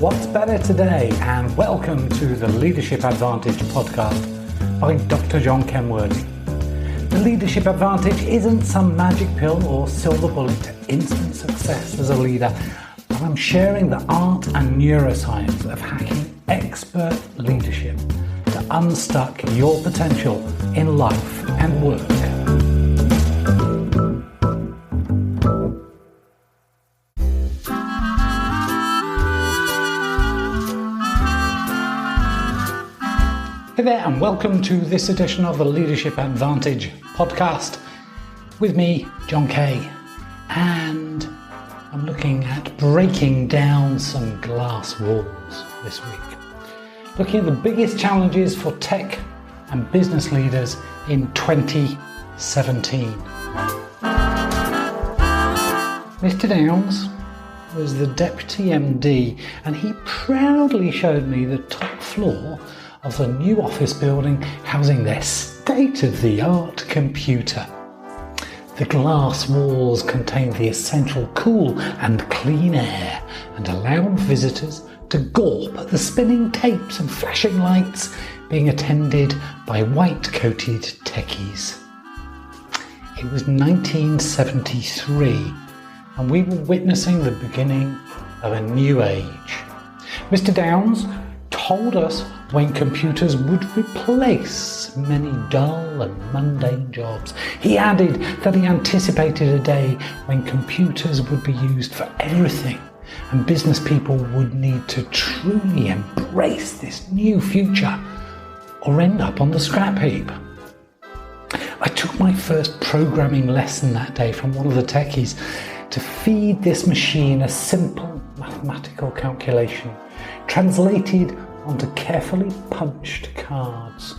What's better today? And welcome to the Leadership Advantage podcast by Dr. John Kenworthy. The Leadership Advantage isn't some magic pill or silver bullet to instant success as a leader, but I'm sharing the art and neuroscience of hacking expert leadership to unstuck your potential in life and work. Hey there, and welcome to this edition of the Leadership Advantage podcast with me, John Kay. And I'm looking at breaking down some glass walls this week. Looking at the biggest challenges for tech and business leaders in 2017. Mr. Downs was the Deputy MD, and he proudly showed me the top floor of the new office building housing their state-of-the-art computer. The glass walls contained the essential cool and clean air and allowed visitors to gawp at the spinning tapes and flashing lights being attended by white-coated techies. It was 1973 and we were witnessing the beginning of a new age. Mr. Downs told us when computers would replace many dull and mundane jobs. He added that he anticipated a day when computers would be used for everything and business people would need to truly embrace this new future or end up on the scrap heap. I took my first programming lesson that day from one of the techies to feed this machine a simple mathematical calculation translated onto carefully punched cards.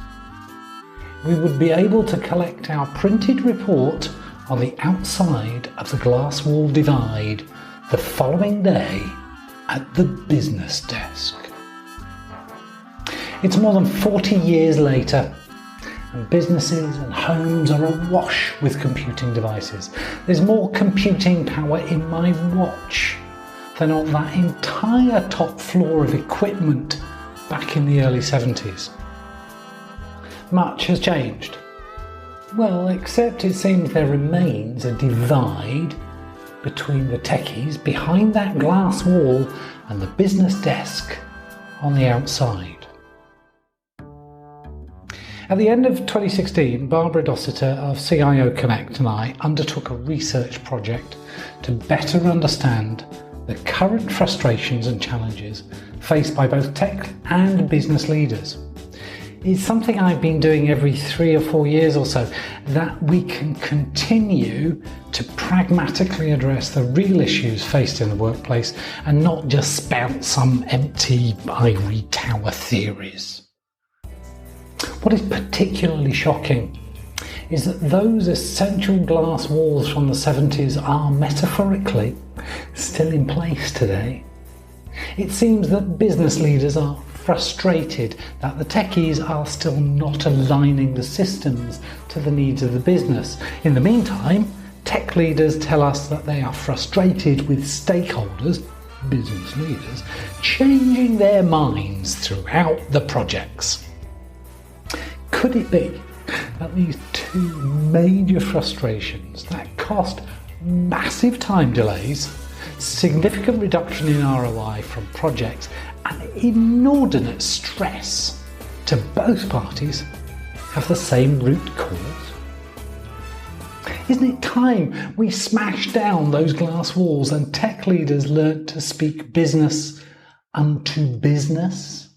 We would be able to collect our printed report on the outside of the glass wall divide the following day at the business desk. It's more than 40 years later, and businesses and homes are awash with computing devices. There's more computing power in my watch than on that entire top floor of equipment back in the early 70s. Much has changed. Well, except it seems there remains a divide between the techies behind that glass wall and the business desk on the outside. At the end of 2016, Barbara Dossiter of CIO Connect and I undertook a research project to better understand the current frustrations and challenges faced by both tech and business leaders. It's something I've been doing every 3 or 4 years or so, that we can continue to pragmatically address the real issues faced in the workplace and not just spout some empty ivory tower theories. What is particularly shocking is that those essential glass walls from the 70s are metaphorically still in place today. It seems that business leaders are frustrated that the techies are still not aligning the systems to the needs of the business. In the meantime, tech leaders tell us that they are frustrated with stakeholders, business leaders, changing their minds throughout the projects. Could it be that these two major frustrations that cost massive time delays, significant reduction in ROI from projects, and inordinate stress to both parties have the same root cause? Isn't it time we smashed down those glass walls and tech leaders learned to speak business unto business?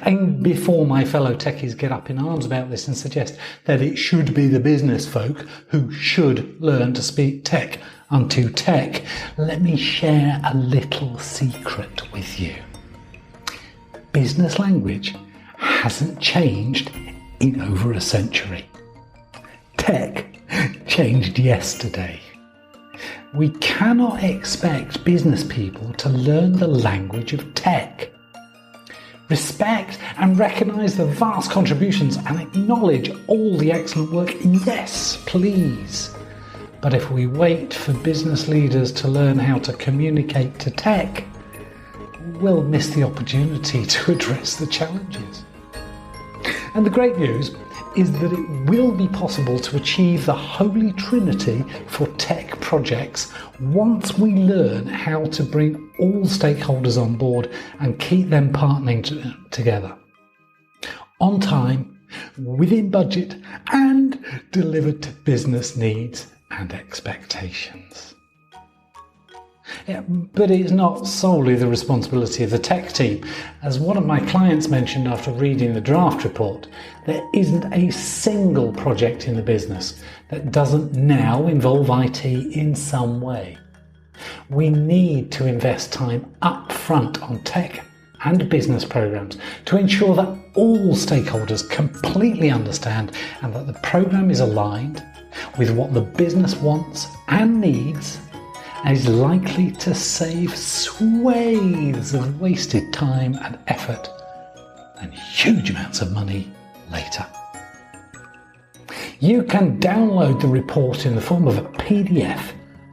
And before my fellow techies get up in arms about this and suggest that it should be the business folk who should learn to speak tech unto tech, let me share a little secret with you. Business language hasn't changed in over a century. Tech changed yesterday. We cannot expect business people to learn the language of tech. Respect and recognise the vast contributions and acknowledge all the excellent work. Yes, please. But if we wait for business leaders to learn how to communicate to tech, we'll miss the opportunity to address the challenges. And the great news is that it will be possible to achieve the holy trinity for tech projects once we learn how to bring all stakeholders on board and keep them partnering together. On time, within budget, and delivered to business needs and expectations. But it's not solely the responsibility of the tech team. As one of my clients mentioned after reading the draft report, there isn't a single project in the business that doesn't now involve IT in some way. We need to invest time up front on tech and business programs to ensure that all stakeholders completely understand and that the program is aligned with what the business wants and needs, and is likely to save swathes of wasted time and effort and huge amounts of money later. You can download the report in the form of a PDF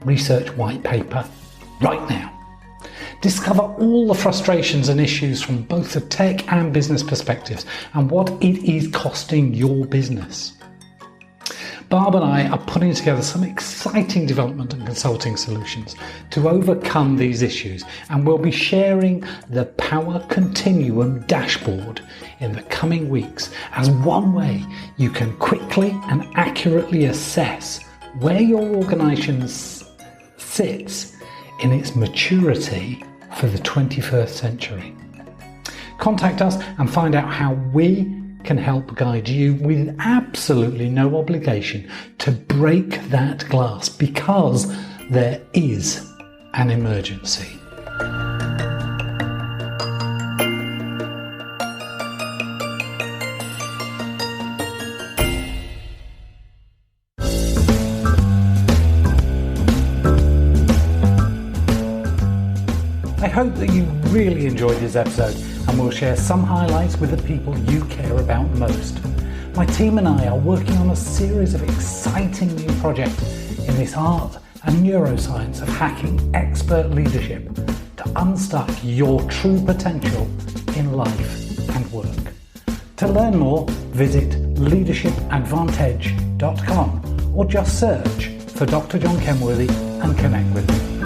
research white paper right now. Discover all the frustrations and issues from both the tech and business perspectives and what it is costing your business. Barb and I are putting together some exciting development and consulting solutions to overcome these issues, and we'll be sharing the Power Continuum dashboard in the coming weeks as one way you can quickly and accurately assess where your organisation sits in its maturity for the 21st century. Contact us and find out how we can help guide you with absolutely no obligation to break that glass, because there is an emergency. I hope that you really enjoyed this episode, and we'll share some highlights with the people you care about most. My team and I are working on a series of exciting new projects in this art and neuroscience of hacking expert leadership to unstuck your true potential in life and work. To learn more, visit leadershipadvantage.com or just search for Dr. John Kenworthy and connect with me.